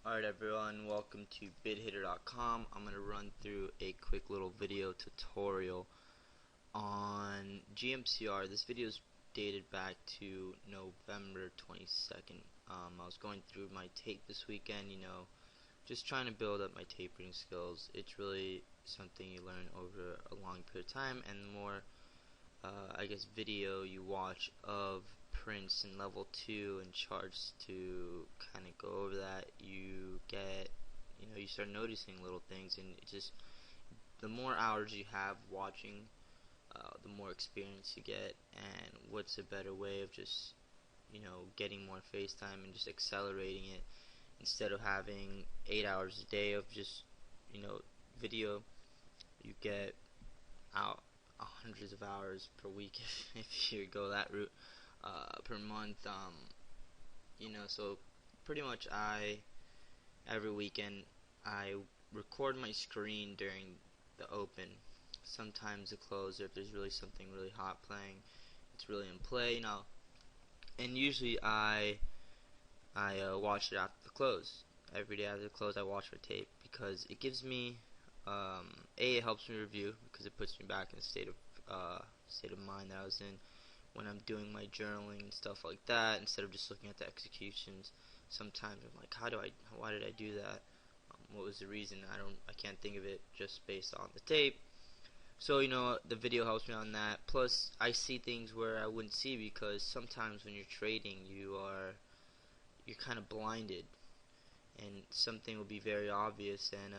Alright everyone, welcome to bidhitter.com. I'm going to run through a quick little video tutorial on GMCR. This video is dated back to November 22nd. I was going through my tape this weekend, just trying to build up my tape reading skills. It's really something you learn over a long period of time, and the more video you watch of prints in level 2 and charts to kind of go over that, you get, you start noticing little things, and it just, the more hours you have watching, the more experience you get. And what's a better way of just, getting more face time and just accelerating it, instead of having 8 hours a day of just, video, you get out hundreds of hours per week if you go that route, per month. So pretty much every weekend I record my screen during the open, sometimes the close, or if there's really something really hot playing, it's really in play, and usually I watch it after the close. Every day after the close I watch my tape, because it gives me it helps me review, because it puts me back in the state of mind that I was in when I'm doing my journaling and stuff like that, instead of just looking at the executions. Sometimes I'm like, why did I do that? What was the reason? I can't think of it just based on the tape. So the video helps me on that. Plus I see things where I wouldn't see, because sometimes when you're trading you're kind of blinded, and something will be very obvious, and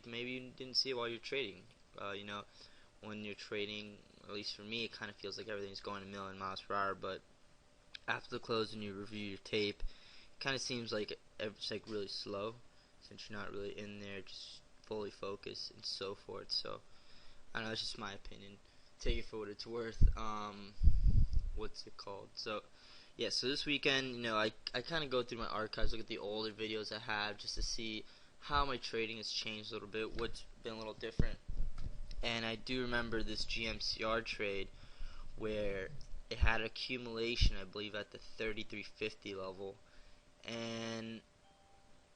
maybe you didn't see it while you're trading. When you're trading, at least for me, it kind of feels like everything's going a million miles per hour, but after the close, when you review your tape, it kind of seems like it's like really slow, since you're not really in there just fully focused and so forth. So I don't know, it's just my opinion. Take it for what it's worth. What's it called? So yeah, so this weekend, I kind of go through my archives, look at the older videos I have, just to see how my trading has changed a little bit, what's been a little different. And I do remember this GMCR trade where it had accumulation, I believe, at the 3350 level, and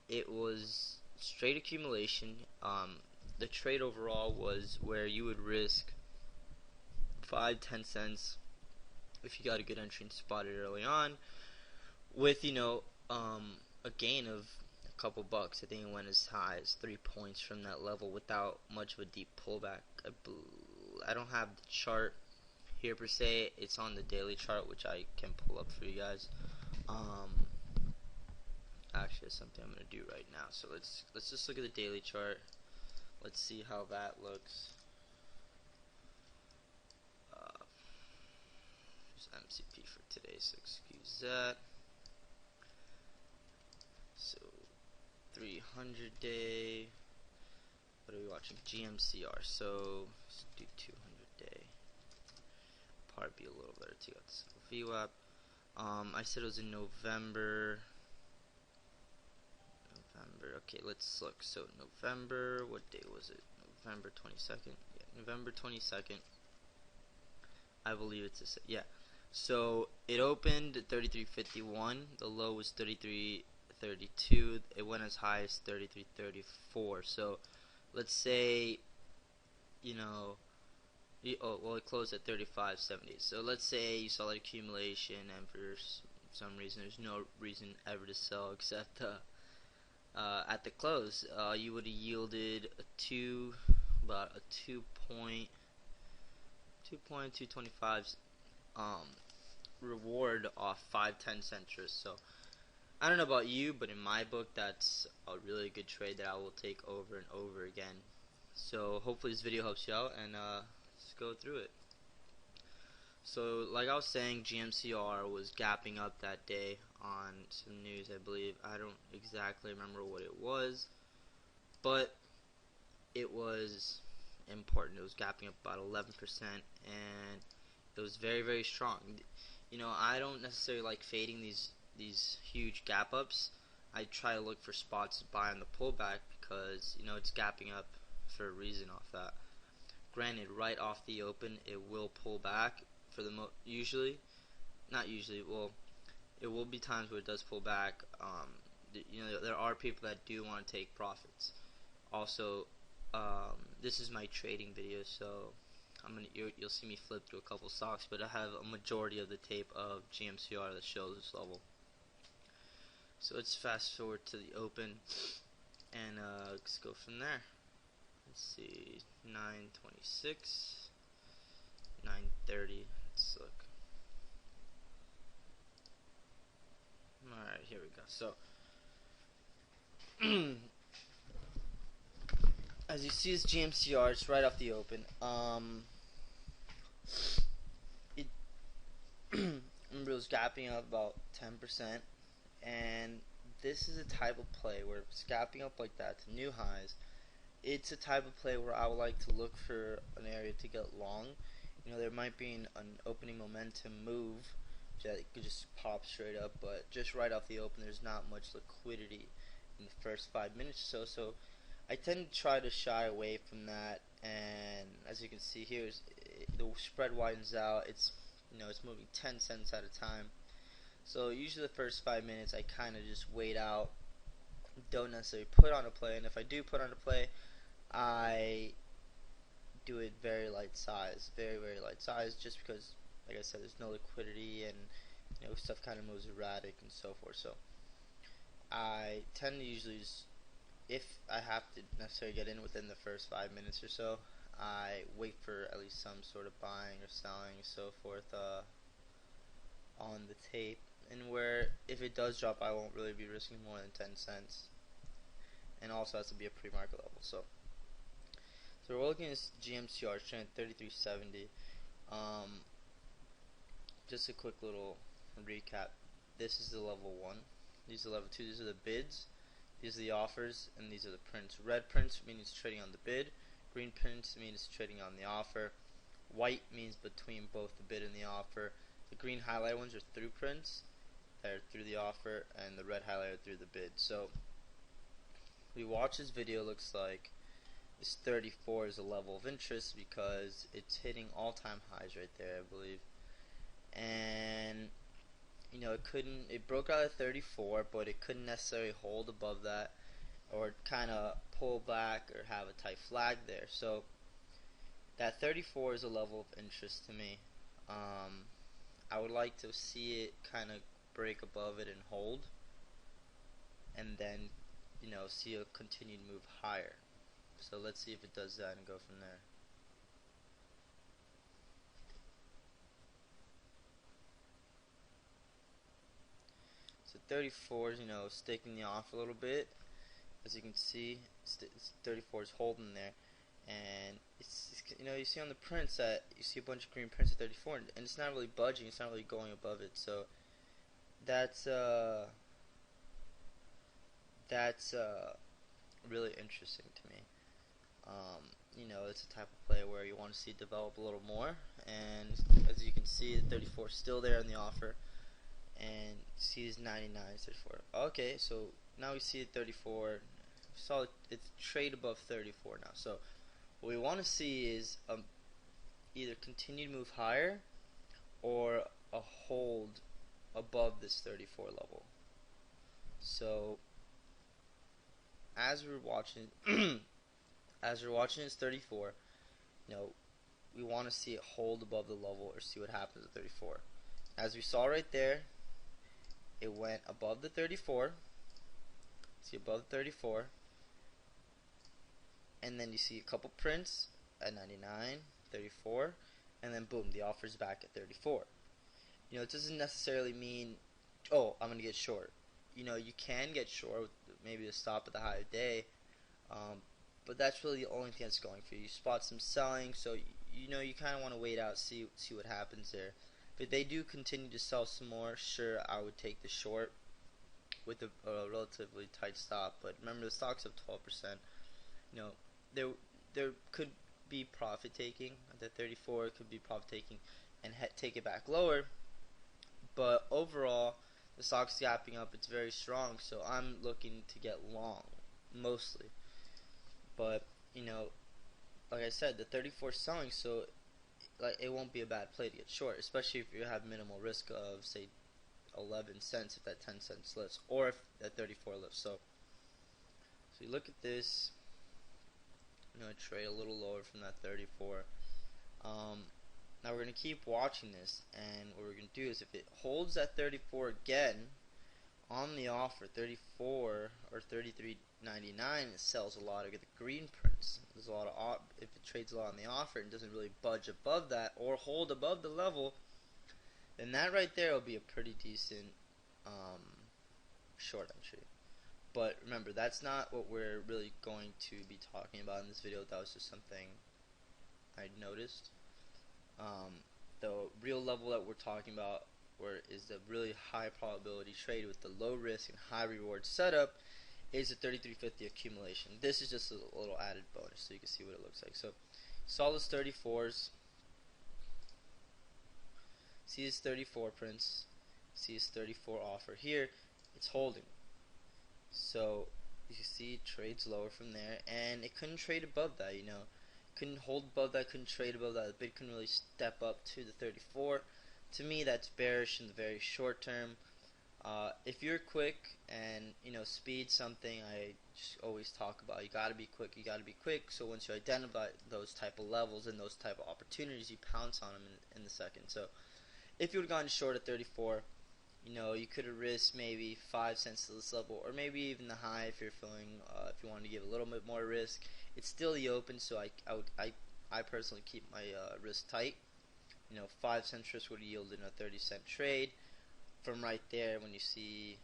it was straight accumulation. The trade overall was where you would risk 5-10 cents if you got a good entry and spotted early on, with a gain of a couple bucks. I think it went as high as 3 points from that level without much of a deep pullback. I don't have the chart here per se. It's on the daily chart, which I can pull up for you guys. Actually, that's something I'm gonna do right now. So let's just look at the daily chart. Let's see how that looks. MCP for today, so excuse that. So 300 day, what are we watching? GMCR. So let's do 200 day. Probably be a little better to get the VWAP. I said it was in November. Okay, let's look. So November, what day was it? November 22nd. Yeah, November 22nd. I believe it's yeah. So it opened at 33.51. The low was 33.32. It went as high as 33.34. So let's say, it closed at 35.70. So let's say you saw that accumulation, and for some reason, there's no reason ever to sell except at the close, you would have yielded about a 2.225 reward off 5-10 cent interest. So I don't know about you, but in my book, that's a really good trade that I will take over and over again. So hopefully this video helps you out, and let's go through it. So like I was saying, GMCR was gapping up that day on some news, I believe. I don't exactly remember what it was, but it was important. It was gapping up about 11%, and it was very, very strong. I don't necessarily like fading these huge gap ups. I try to look for spots to buy on the pullback, because it's gapping up for a reason off that. Granted, right off the open, it will pull back for the not usually. Well, it will be times where it does pull back. you know, there are people that do want to take profits. Also, this is my trading video, so you'll see me flip through a couple stocks, but I have a majority of the tape of GMCR that shows this level. So let's fast forward to the open, and let's go from there. Let's see, 926, 930. Let's look. Alright, here we go. So, as you see, it's GMCR. It's right off the open. It remember, it was gapping up about 10%, and this is a type of play where it's gapping up like that to new highs. It's a type of play where I would like to look for an area to get long. You know, there might be an opening momentum move that could just pop straight up, but just right off the open, there's not much liquidity in the first 5 minutes or so. So I tend to try to shy away from that. And as you can see here, the spread widens out. It's it's moving 10 cents at a time. So usually the first 5 minutes, I kind of just wait out. Don't necessarily put on a play, and if I do put on a play, I do it very light size, very light size, just because, like I said, there's no liquidity, and stuff kind of moves erratic and so forth. So I tend to usually just, if I have to necessarily get in within the first 5 minutes or so, I wait for at least some sort of buying or selling and so forth on the tape, and where if it does drop, I won't really be risking more than 10 cents, and also has to be a pre-market level. So we're looking at GMCR trading at 33.70. Just a quick little recap. This is the level 1. These are level 2. These are the bids. These are the offers, and these are the prints. Red prints means it's trading on the bid. Green prints means it's trading on the offer. White means between both the bid and the offer. The green highlighted ones are through prints that are through the offer, and the red highlighted through the bid. So we watch this video. Looks like this 34 is a level of interest because it's hitting all-time highs right there, I believe. And it broke out at 34, but it couldn't necessarily hold above that, or kind of pull back or have a tight flag there. So that 34 is a level of interest to me. I would like to see it kind of break above it and hold, and then see a continued move higher. So let's see if it does that and go from there. So 34 is staking the off a little bit. As you can see, 34 is holding there, and it's you see on the prints that you see a bunch of green prints at 34, and it's not really budging. It's not really going above it. So that's really interesting to me. It's a type of play where you want to see it develop a little more, and as you can see, the 34 is still there in the offer, and see is 99, 34. Okay, so now we see it 34. We saw it's trade above 34 now. So what we want to see is either continued move higher or a hold above this 34 level. So as we're watching this 34, we want to see it hold above the level or see what happens at 34. As we saw right there, it went above the 34. See above the 34, and then you see a couple prints at 99, 34, and then boom, the offer's back at 34. It doesn't necessarily mean, oh, I'm gonna get short. You can get short with maybe a stop at the high of day, but that's really the only thing that's going for you. You spot some selling, so you kind of want to wait out, see what happens there. If they do continue to sell some more, sure, I would take the short with a relatively tight stop. But remember, the stock's up 12%. There could be profit taking at the 34. It could be profit taking and take it back lower. But overall, the stock's gapping up. It's very strong, so I'm looking to get long mostly. But like I said, the 34 is selling, so it won't be a bad play to get short, especially if you have minimal risk of, say, 11 cents if that 10 cents lifts, or if that 34 lifts. So you look at this, trade a little lower from that 34. Now we're going to keep watching this, and what we're going to do is if it holds that 34 again on the offer, 34 or 33.99, it sells a lot of the green prints. There's a lot of if it trades a lot on the offer and doesn't really budge above that or hold above the level, then that right there will be a pretty decent short entry. But remember, that's not what we're really going to be talking about in this video. That was just something I noticed. The real level that we're talking about is the really high probability trade with the low risk and high reward setup is the 3350 accumulation. This is just a little added bonus so you can see what it looks like. So saw those 34s, see this 34 prints, see this 34 offer here, it's holding. So you see trades lower from there, and it couldn't trade above that, couldn't hold above that, couldn't trade above that. The bid couldn't really step up to the 34. To me, that's bearish in the very short term. If you're quick and speed something, I just always talk about you gotta be quick. You gotta be quick. So once you identify those type of levels and those type of opportunities, you pounce on them in the second. So if you would have gone short at 34, you could have risked maybe 5 cents to this level, or maybe even the high if you're feeling if you want to give a little bit more risk. It's still the open, so I personally keep my risk tight. 5 cents risk would yield in a 30-cent trade. From right there, when you see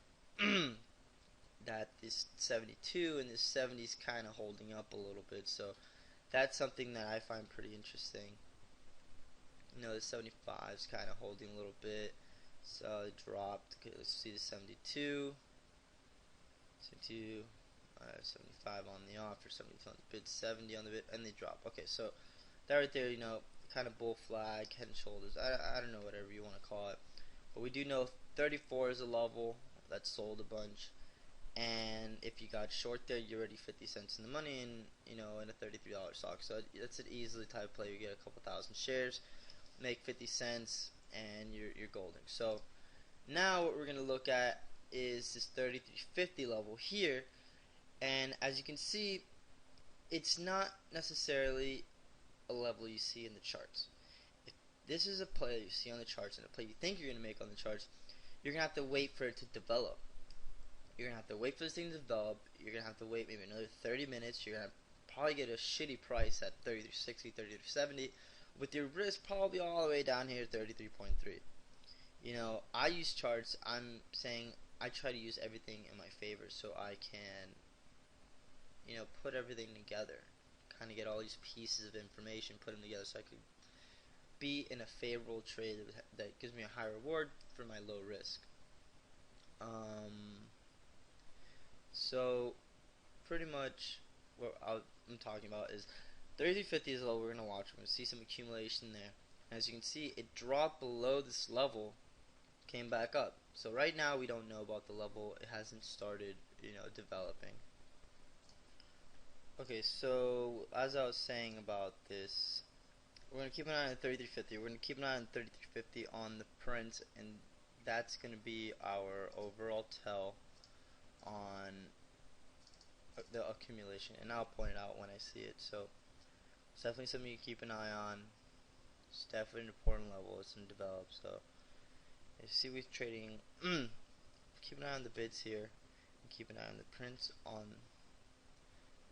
that this 72 and this 70 is kind of holding up a little bit, so that's something that I find pretty interesting. The 75 is kind of holding a little bit, so it dropped. Okay, let's see the 72, 75 on the offer, 70 on the bid, 70 on the bid, and they drop. Okay, so that right there, kind of bull flag, head and shoulders. I don't know, whatever you want to call it. But we do know 34 is a level that sold a bunch, and if you got short there, you're already 50 cents in the money, and in a $33 stock. So that's an easily type play. You get a couple thousand shares, make 50 cents, and you're golden. So now what we're gonna look at is this 33.50 level here, and as you can see, it's not necessarily a level you see in the charts. If this is a play you see on the charts and a play you think you're going to make on the charts, you're going to have to wait for it to develop. You're going to have to wait for this thing to develop. You're going to have to wait maybe another 30 minutes. You're going to probably get a shitty price at 33.60, 33.70, with your risk probably all the way down here at 33.3. I use charts. I'm saying I try to use everything in my favor so I can put everything together, kind of get all these pieces of information, put them together so I could be in a favorable trade that gives me a high reward for my low risk. So pretty much what I'm talking about is 33.50 is the level we're going to watch. We're going to see some accumulation there. And as you can see, it dropped below this level, came back up. So right now we don't know about the level. It hasn't started, developing. Okay, so as I was saying about this, we're going to keep an eye on 33.50. We're going to keep an eye on 33.50 on the print, and that's going to be our overall tell on the accumulation, and I'll point it out when I see it. So it's definitely something you keep an eye on. It's definitely an important level. It's going to develop. So you see we're trading. Keep an eye on the bids here, and keep an eye on the prints on.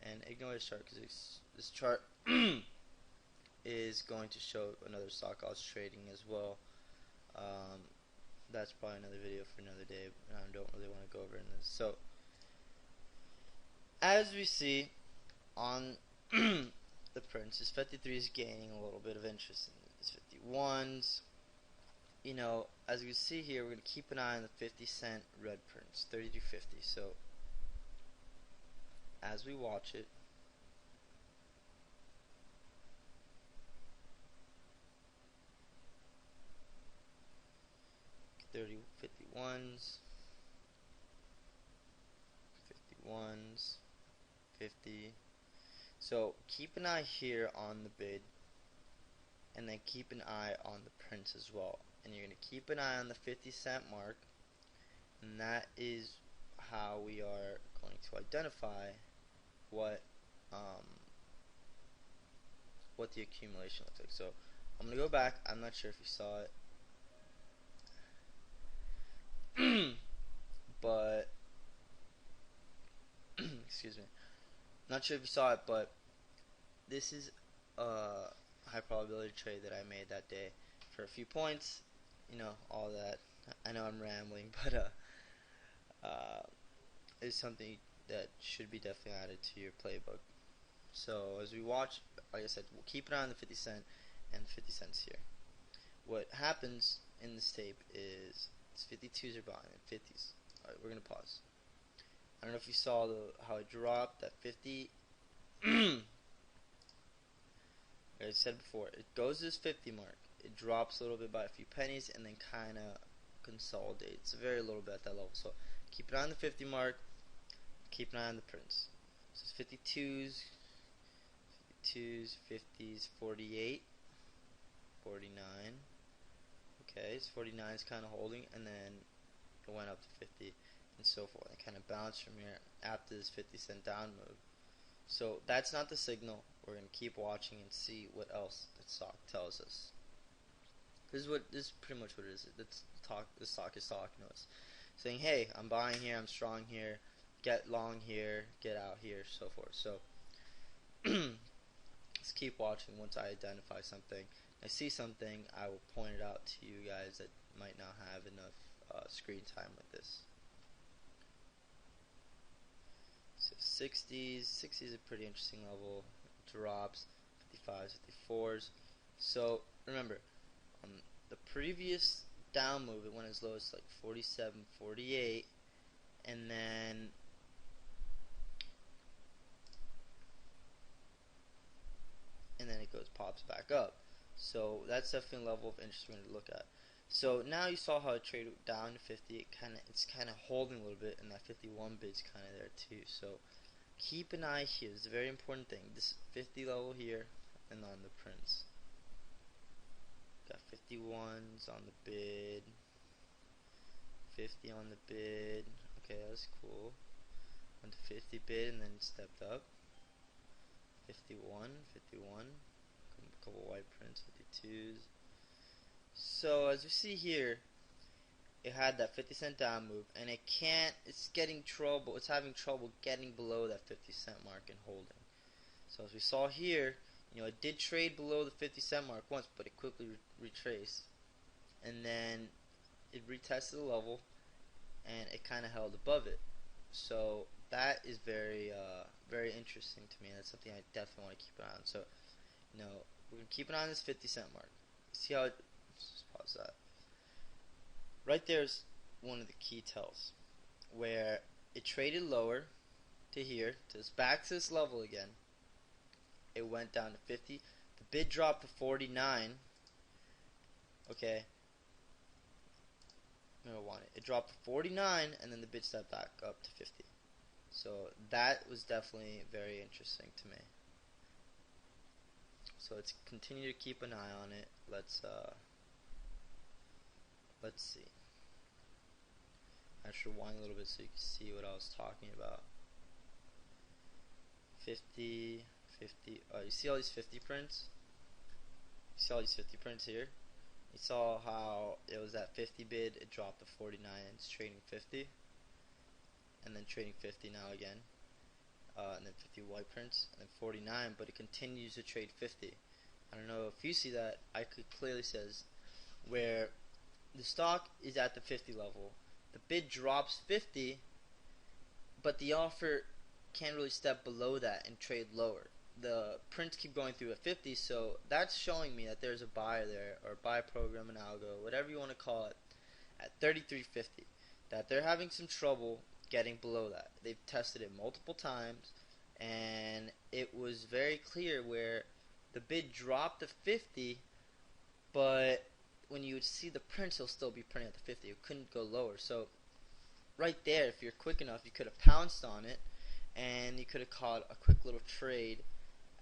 And ignore this chart because this chart is going to show another stock I was trading as well. That's probably another video for another day, and I don't really want to go over in this. So as we see on the prints, this 53 is gaining a little bit of interest in this 51s. As we see here, we're going to keep an eye on the 50-cent red prints, 33.50. So as we watch it, $50s, 51s, 50. So keep an eye here on the bid, and then keep an eye on the prints as well. And you're going to keep an eye on the 50-cent mark, and that is how we are going to identify what um, what the accumulation looks like. So I'm gonna go back. I'm not sure if you saw it, but excuse me. Not sure if you saw it, but this is a high probability trade that I made that day for a few points. You know, all that. I know I'm rambling, but it's something that should be definitely added to your playbook. So as we watch, like I said, we'll keep an eye on the 50 cent and 50 cents here. What happens in this tape is 52s are buying and 50s. Alright, we're going to pause. I don't know if you saw how it dropped at 50. Like I said before, it goes to this 50 mark. It drops a little bit by a few pennies and then kind of consolidates very little bit at that level. So keep an eye on the 50 mark. Keep an eye on the prints. So it's 52s, 50s, 48, 49. Okay, so 49 is kind of holding, and then it went up to 50, and so forth. It kind of bounced from here after this 50 cent down move. So that's not the signal. We're going to keep watching and see what else the stock tells us. This is pretty much what it is. The stock is talking to us, saying, "Hey, I'm buying here. I'm strong here. Get long here. Get out here. So forth." So let's keep watching. Once I identify something, I see something, I will point it out to you guys that might not have enough screen time with this. So 60s is a pretty interesting level. Drops 55s, 54s. So remember, the previous down move, it went as low as like 47, 48, and then it pops back up. So that's definitely a level of interest we're going to look at. So now you saw how it traded down to 50. It's kind of holding a little bit, and that 51 bid's kind of there too. So keep an eye here. It's a very important thing. This 50 level here, and on the prints. Got 51s on the bid, 50 on the bid. Okay, that's cool. Went to 50 bid and then stepped up. 51, 51. A couple white prints, 52s. So as we see here, it had that 50 cent down move, and it's having trouble getting below that 50 cent mark and holding. So as we saw here, it did trade below the 50 cent mark once, but it quickly retraced, and then it retested the level, and it kind of held above it. So that is very very interesting to me. That's something I definitely want to keep an eye on. So we're going to keep an eye on this 50 cent mark. See how just pause that. Right there's one of the key tells, where it traded lower to here, back to this level again. It went down to 50. The bid dropped to 49. Okay. I don't want it. It dropped to 49, and then the bid stepped back up to 50. So that was definitely very interesting to me. So let's continue to keep an eye on it. Let's see. I should rewind a little bit so you can see what I was talking about. 50, 50. You see all these 50 prints? You see all these 50 prints here? You saw how it was at 50 bid, it dropped to 49, it's trading 50, and then trading 50 now again, and then 50 white prints, and then 49, but it continues to trade 50. I don't know if you see that. I could clearly says where the stock is at the 50 level, the bid drops 50, but the offer can't really step below that and trade lower. The prints keep going through at 50, so that's showing me that there's a buyer there, or a buy program, an algo, whatever you want to call it, at 33.50. That they're having some trouble getting below that. They've tested it multiple times, and it was very clear where the bid dropped to 50, but when you would see the prints, it'll still be printing at the 50. It couldn't go lower. So right there, if you're quick enough, you could have pounced on it, and you could have caught a quick little trade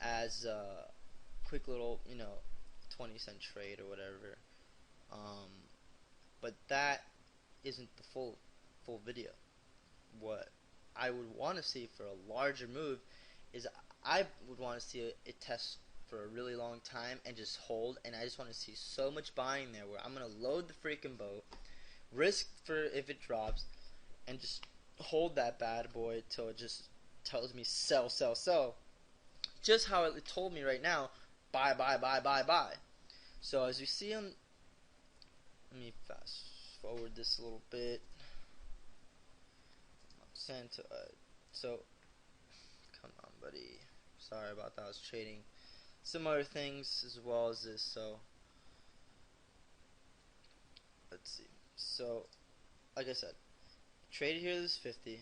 as a quick little 20 cent trade or whatever, but that isn't the full full video. What I would want to see for a larger move is I would want to see it test for a really long time and just hold, and I just want to see so much buying there where I'm going to load the freaking boat, risk for if it drops, and just hold that bad boy till it just tells me sell, sell, sell. Just how it told me right now, buy, buy, buy, buy, buy. So as you see on, let me fast forward this a little bit. Santa, so come on, buddy. Sorry about that. I was trading some other things as well as this. So let's see. So like I said, traded here this 50.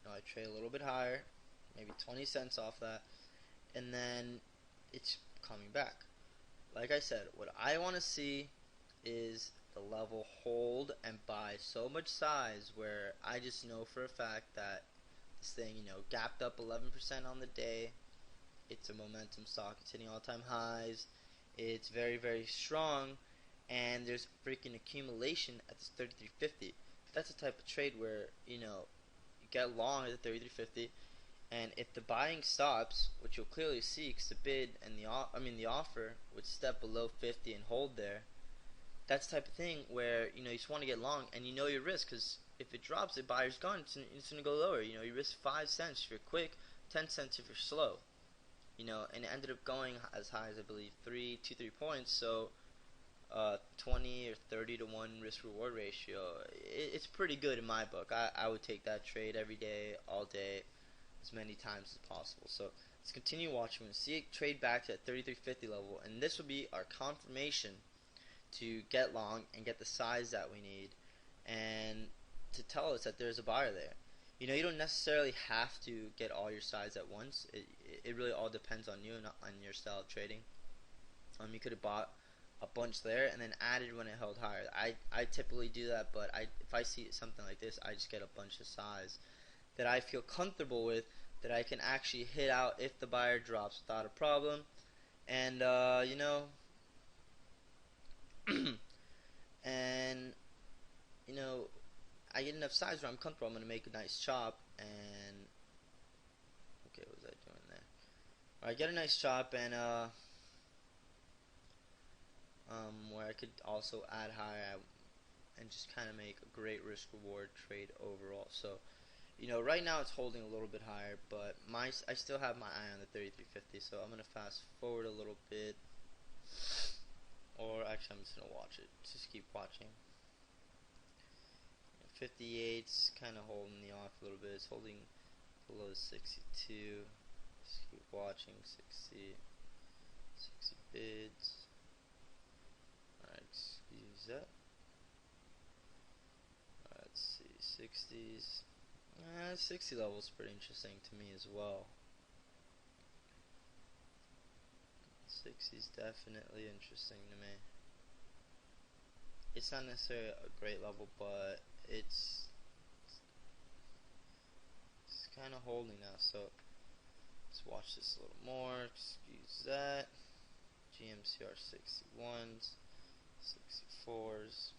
I trade a little bit higher, maybe 20 cents off that, and then it's coming back. Like I said, what I want to see is the level hold and buy so much size where I just know for a fact that this thing, gapped up 11% on the day. It's a momentum stock. It's hitting all-time highs. It's very, very strong, and there's freaking accumulation at this 33.50. That's the type of trade where you get long at the 33.50, and if the buying stops, which you'll clearly see, because the bid and the offer would step below 50 and hold there. That's the type of thing where you just want to get long, and you know your risk, because if it drops, the buyer's gone. It's gonna go lower. You risk 5 cents if you're quick, 10 cents if you're slow. And it ended up going as high as I believe 3 points. So 20 or 30 to 1 risk reward ratio. It's pretty good in my book. I would take that trade every day, all day, as many times as possible. So let's continue watching. We're gonna see it trade back to that 33.50 level, and this will be our confirmation to get long and get the size that we need, and to tell us that there's a buyer there. You don't necessarily have to get all your size at once. It really all depends on you and on your style of trading. You could have bought a bunch there and then added when it held higher. I typically do that, but if I see something like this, I just get a bunch of size that I feel comfortable with, that I can actually hit out if the buyer drops without a problem. And and I get enough size where I'm comfortable. I'm gonna make a nice chop, and okay, what was I doing there? Alright, get a nice chop, and where I could also add higher and just kind of make a great risk reward trade overall. So right now it's holding a little bit higher, but I still have my eye on the 33.50, so I'm gonna fast forward a little bit. Or actually, I'm just gonna watch it. Just keep watching. 58's kind of holding the off a little bit. It's holding below 62. Just keep watching. 60 bids. Alright, excuse that. Let's see, 60s. 60 level is pretty interesting to me as well. 60's definitely interesting to me. It's not necessarily a great level, but it's kind of holding now. So let's watch this a little more. Excuse that. GMCR 61s, 64s.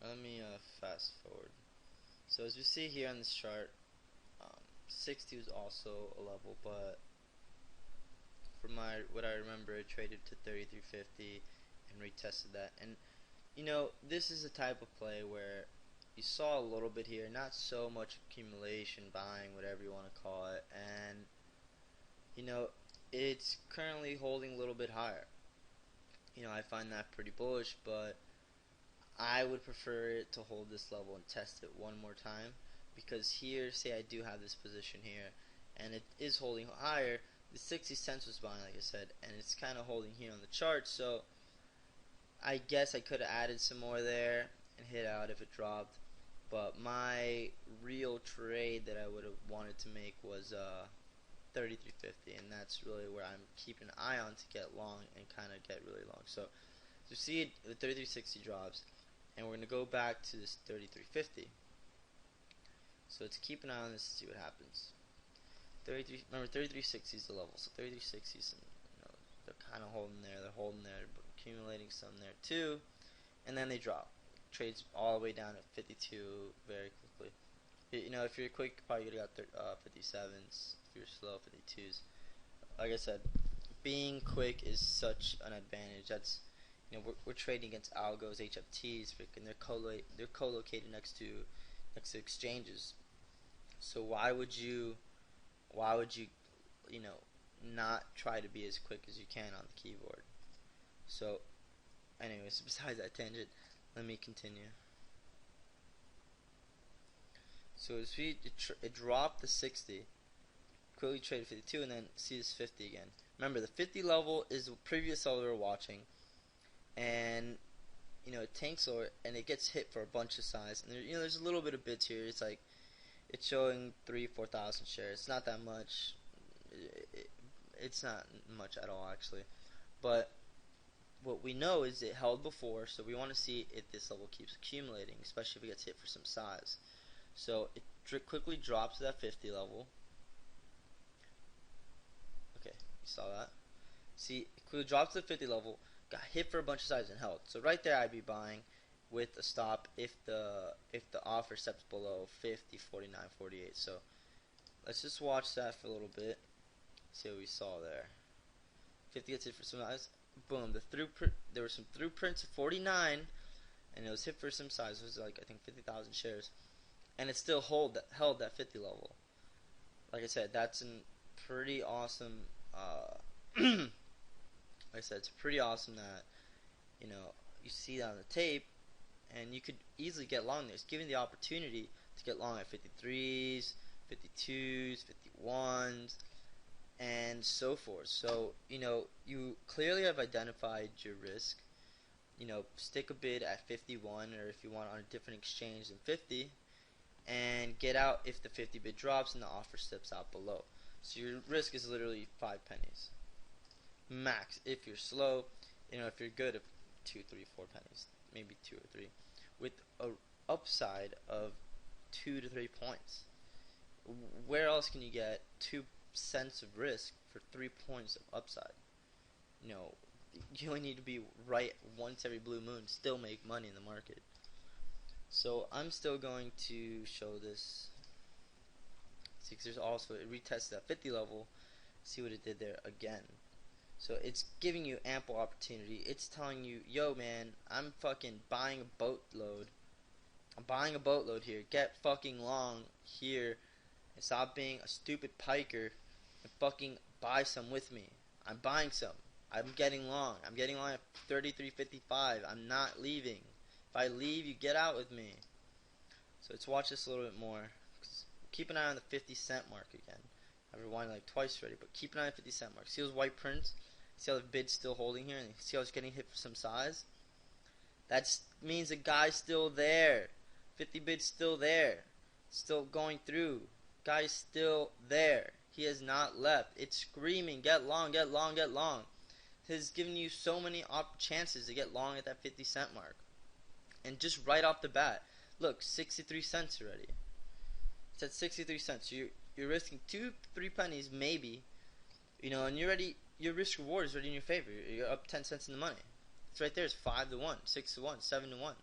Let me fast forward. So as we see here on this chart, 60 was also a level, but from what I remember, it traded to 33.50 and retested that. And this is a type of play where you saw a little bit here, not so much accumulation, buying, whatever you want to call it, and it's currently holding a little bit higher. I find that pretty bullish, but I would prefer it to hold this level and test it one more time, because here, say I do have this position here, and it is holding higher. The 60 cents was buying, like I said, and it's kind of holding here on the chart, so I guess I could have added some more there and hit out if it dropped, but my real trade that I would have wanted to make was 33.50, and that's really where I'm keeping an eye on to get long and kind of get really long. So you see it, the 33.60 drops, and we're going to go back to this 33.50. So let's keep an eye on this and see what happens. 33. Remember, 3360 is the level. So 3360, they're kind of holding there. They're holding there, but accumulating some there too, and then they drop. Trades all the way down at 52 very quickly. If you're quick, probably gonna got 57s. If you're slow, 52s. Like I said, being quick is such an advantage. That's we're trading against algos, HFTs, freaking they're co-located next to exchanges. So why would you not try to be as quick as you can on the keyboard? So anyways, besides that tangent, let me continue. So as it dropped to 60, quickly traded 52, and then see this 50 again. Remember, the 50 level is the previous level we were watching, and it tanks lower and it gets hit for a bunch of size. And there's a little bit of bids here. It's showing 3,000-4,000 shares. It's not that much. It's not much at all, actually. But what we know is it held before, so we want to see if this level keeps accumulating, especially if it gets hit for some size. So it quickly drops to that 50 level. Okay, you saw that. See, it quickly drops to the 50 level, got hit for a bunch of size and held. So right there, I'd be buying with a stop if the offer steps below 50, 49, 48. So let's just watch that for a little bit. See what we saw there. 50 gets hit for some size. Boom. There were some through prints of 49, and it was hit for some size. It was like, I think, 50,000 shares, and it still held that 50 level. Like I said, that's a pretty awesome. Like I said, it's pretty awesome that you see that on the tape, and you could easily get long there. It's giving the opportunity to get long at 53s, 52s, 51s. And so forth. So you clearly have identified your risk. Stick a bid at 51, or if you want on a different exchange than 50, and get out if the 50 bid drops and the offer steps out below. So your risk is literally 5 pennies max. If you're slow, if you're good, 2, 3, 4 pennies, maybe 2 or 3, with a upside of 2 to 3 points. Where else can you get 2 cents of risk for 3 points of upside? You only need to be right once every blue moon, still make money in the market. So I'm still going to show this. See, 'cause there's also it retests that 50 level, see what it did there again. So it's giving you ample opportunity. It's telling you, yo man, I'm fucking buying a boatload. I'm buying a boatload here. Get fucking long here and stop being a stupid piker and fucking buy some with me. I'm buying some. I'm getting long. I'm getting long at 33.55. I'm not leaving. If I leave, you get out with me. So let's watch this a little bit more. Keep an eye on the 50-cent mark again. I've rewinded like twice already, but keep an eye on the 50-cent mark. See those white prints? See how the bid's still holding here? And see how it's getting hit for some size? That means the guy's still there. 50 bid's still there. Still going through. Guy's still there. He has not left. It's screaming, get long, get long, get long. Has given you so many chances to get long at that 50-cent mark. And just right off the bat, look, 63 cents already. It's at 63 cents. So you're risking 2, 3 pennies maybe, and you're ready. Your risk reward is already in your favor. You're up 10 cents in the money. It's right there. It's 5 to 1, 6 to 1, 7 to 1.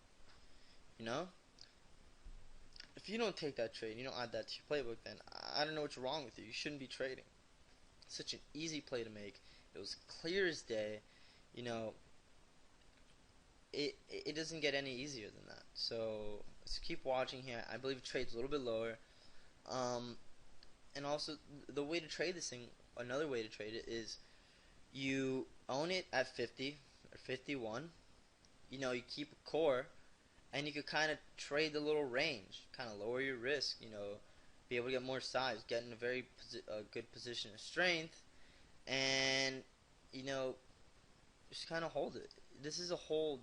If you don't take that trade, you don't add that to your playbook, then I don't know what's wrong with you. You shouldn't be trading. It's such an easy play to make. It was clear as day. It doesn't get any easier than that. So let's keep watching here. I believe it trades a little bit lower. And also the way to trade this thing, another way to trade it is you own it at 50 or 51. You keep a core, and you could kind of trade the little range, kind of lower your risk. Be able to get more size, get in a very good position of strength, and just kind of hold it. This is a hold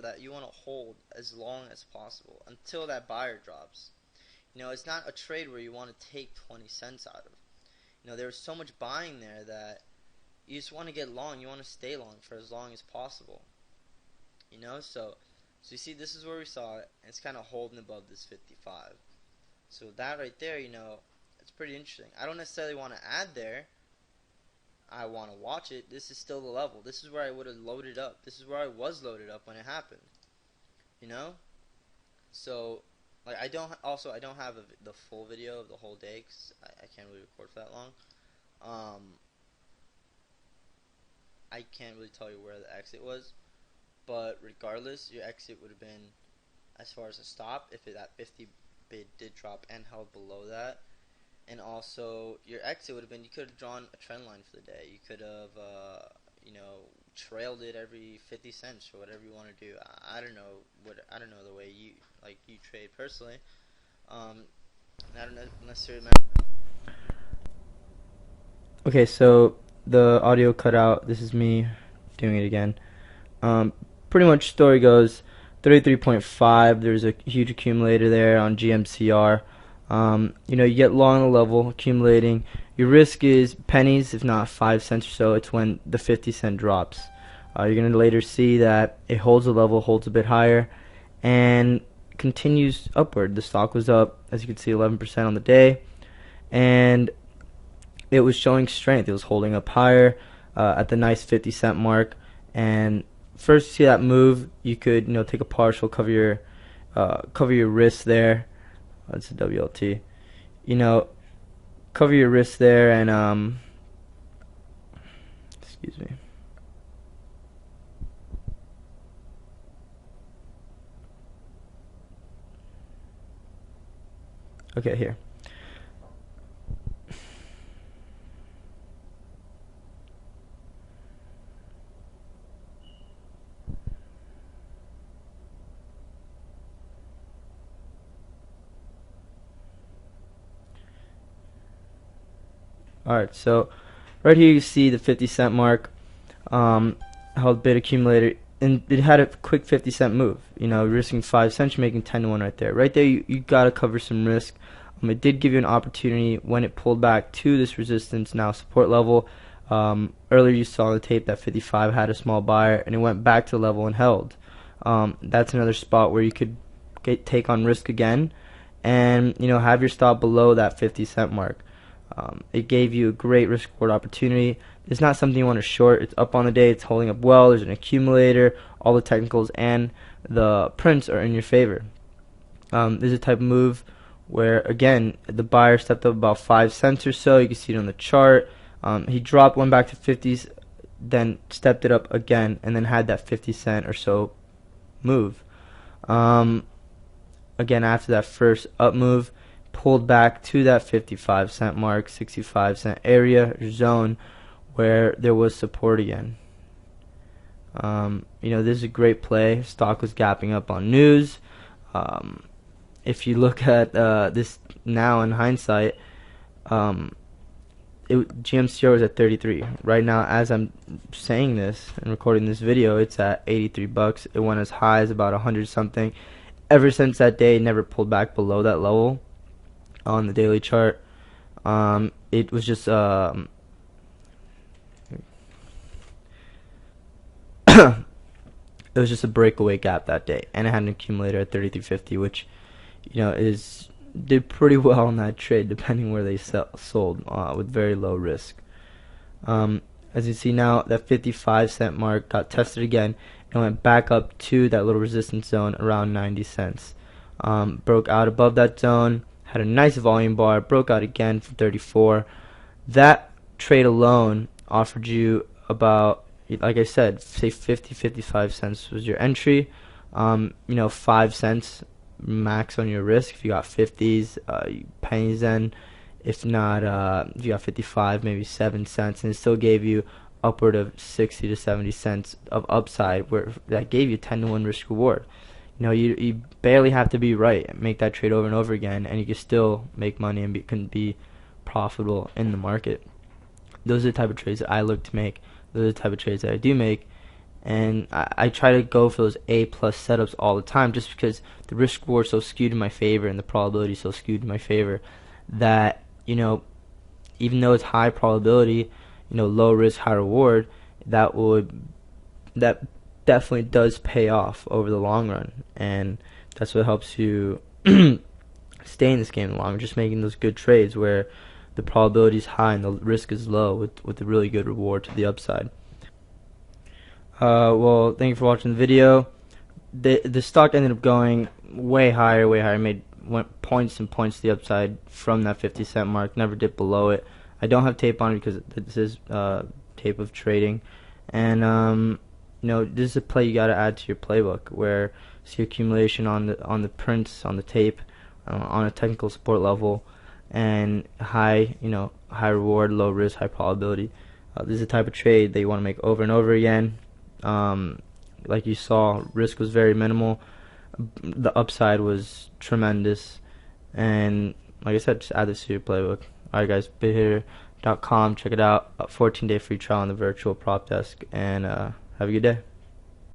that you want to hold as long as possible until that buyer drops. It's not a trade where you want to take 20 cents out of. There's so much buying there that you just want to get long. You want to stay long for as long as possible. So you see, this is where we saw it, and it's kind of holding above this 55. So that right there, it's pretty interesting. I don't necessarily want to add there. I want to watch it. This is still the level. This is where I would have loaded up. This is where I was loaded up when it happened. You know? So, like, I don't have the full video of the whole day because I can't really record for that long. I can't really tell you where the exit was, but regardless, your exit would have been, as far as a stop, if that 50 bid did drop and held below that. And also, your exit would have been, you could have drawn a trend line for the day. You could have, trailed it every 50 cents or whatever you want to do. I don't know the way you trade personally. I don't necessarily. Okay, so the audio cut out. This is me doing it again. Pretty much story goes 33.5. There's a huge accumulator there on GMCR. You get long on the level, accumulating. Your risk is pennies, if not 5 cents or so. It's when the 50-cent drops. You're going to later see that it holds the level, holds a bit higher, and continues upward. The stock was up, as you can see, 11% on the day, and it was showing strength. It was holding up higher at the nice 50-cent mark. And first, you see that move, you could take a partial, cover your wrist there. That's a WLT. Cover your wrist there and excuse me. Okay, here. Alright, so right here you see the 50-cent mark, held bid accumulator, and it had a quick 50-cent move. Risking 5 cents, you're making 10 to 1 right there. Right there, you got to cover some risk. It did give you an opportunity when it pulled back to this resistance, now support level. Earlier you saw on the tape that 55 had a small buyer, and it went back to the level and held. That's another spot where you could take on risk again, and have your stop below that 50-cent mark. It gave you a great risk reward opportunity. It's not something you want to short. It's up on the day. It's holding up well. There's an accumulator. All the technicals and the prints are in your favor. This is a type of move where, again, the buyer stepped up about 5 cents or so. You can see it on the chart. He dropped, went back to 50s, then stepped it up again, and then had that 50-cent or so move. Again, after that first up move, pulled back to that 55-cent mark, 65-cent area or zone where there was support again. This is a great play. Stock was gapping up on news. If you look at this now in hindsight, GMCR was at 33. Right now, as I'm saying this and recording this video, it's at 83 bucks. It went as high as about 100 something. Ever since that day, it never pulled back below that level on the daily chart. It was just it was just a breakaway gap that day, and it had an accumulator at 33.50, which did pretty well on that trade, depending where they sold, with very low risk. As you see now, that 55-cent mark got tested again and went back up to that little resistance zone around 90 cents. Broke out above that zone, had a nice volume bar, broke out again for 34. That trade alone offered you about, like I said, say 55 cents was your entry. 5 cents max on your risk if you got 50s, pennies then. If not, if you got 55, maybe 7 cents, and it still gave you upward of 60 to 70 cents of upside, where that gave you 10 to 1 risk reward. You barely have to be right and make that trade over and over again, and you can still make money and can be profitable in the market. Those are the type of trades that I look to make. Those are the type of trades that I do make, and I try to go for those A+ setups all the time, just because the risk reward is so skewed in my favor and the probability is so skewed in my favor that even though it's high probability, low risk, high reward, that definitely does pay off over the long run, and that's what helps you stay in this game long, just making those good trades where the probability is high and the risk is low with a really good reward to the upside. Well, thank you for watching the video. The stock ended up going way higher, went points and points to the upside from that 50-cent mark, never dipped below it. I don't have tape on it because this is tape of trading, and this is a play you got to add to your playbook where see accumulation on the prints on the tape on a technical support level, and high reward, low risk, high probability. This is the type of trade that you want to make over and over again. Like you saw, risk was very minimal. The upside was tremendous. And like I said, just add this to your playbook. Alright guys, BitHitter.com, check it out. 14-day free trial on the virtual prop desk. And have a good day.